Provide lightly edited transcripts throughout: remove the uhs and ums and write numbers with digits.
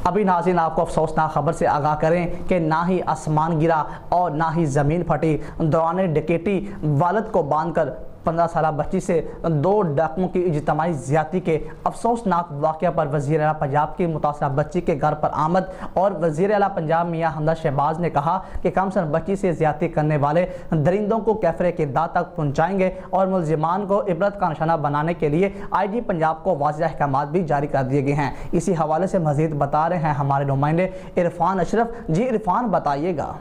ابھی ناظرین آپ کو افسوسناک خبر سے آگاہ کریں کہ نہ ہی آسمان گرا اور نہ ہی زمین پھٹی، دوران ڈکیتی والد کو باندھ کر 15 سالہ بچی سے 2 ڈاکوؤں کی اجتماعی زیادتی کے افسوسناک واقعہ پر وزیر اعلیٰ پنجاب کی متاثرہ بچی کے گھر پر آمد اور وزیر اعلیٰ پنجاب میاں حمزہ شہباز نے کہا کہ کم سن بچی سے زیادتی کرنے والے درندوں کو کیفر کردار تک پہنچائیں گے اور ملزمان کو عبرت کا نشانہ بنانے کے لیے آئی جی پنجاب کو واضح احکامات بھی جاری کر دیے گئے ہیں۔ اسی حوالے سے مزید بتا رہے ہیں ہمارے نمائندے عرفان اشرف۔ جی عرفان بتائیے گا۔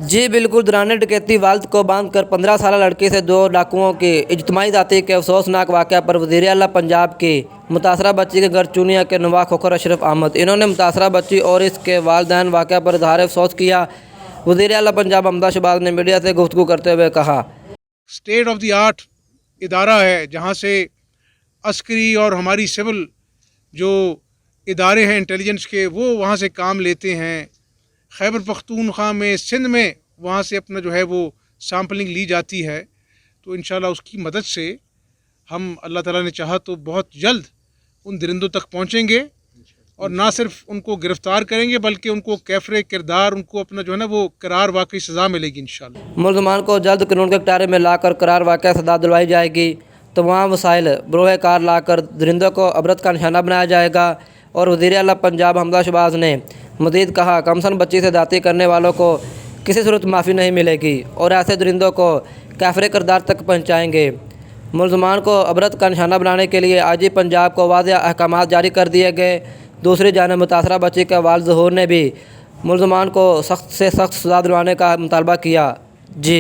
جی بالکل، دوران ڈکیتی والد کو باندھ کر 15 سالہ لڑکی سے 2 ڈاکوؤں کی اجتماعی زیادتی کے افسوسناک واقعہ پر وزیر اعلیٰ پنجاب کی متاثرہ بچی کے گھر چونیا کے نواح کھوکھر اشرف احمد، انہوں نے متاثرہ بچی اور اس کے والدین واقعہ پر اظہار افسوس کیا۔ وزیر اعلیٰ پنجاب حمزہ شہباز نے میڈیا سے گفتگو کرتے ہوئے کہا، اسٹیٹ آف دی آرٹ ادارہ ہے جہاں سے عسکری اور ہماری سول جو ادارے ہیں انٹیلیجنس کے وہ وہاں سے کام لیتے ہیں۔ خیبر پختونخوا میں، سندھ میں وہاں سے اپنا جو ہے وہ سیمپلنگ لی جاتی ہے، تو انشاءاللہ اس کی مدد سے ہم اللہ تعالیٰ نے چاہا تو بہت جلد ان درندوں تک پہنچیں گے اور نہ صرف ان کو گرفتار کریں گے بلکہ ان کو کیفر کردار، ان کو اپنا جو ہے نا وہ قرار واقعی سزا ملے گی انشاءاللہ۔ ملزمان کو جلد قانون کے کٹارے میں لا کر قرار واقعہ سزا دلوائی جائے گی، تمام وسائل بروئے کار لا کر درندوں کو عبرت کا نشانہ بنایا جائے گا۔ اور وزیر اعلیٰ پنجاب حمزہ شہباز نے مزید کہا، کمسن بچی سے زیادتی کرنے والوں کو کسی صورت معافی نہیں ملے گی اور ایسے درندوں کو کیفر کردار تک پہنچائیں گے۔ ملزمان کو عبرت کا نشانہ بنانے کے لیے آئی جی پنجاب کو واضح احکامات جاری کر دیے گئے۔ دوسری جانب متاثرہ بچی کے والد ظہور نے بھی ملزمان کو سخت سے سخت سزا دلوانے کا مطالبہ کیا۔ جی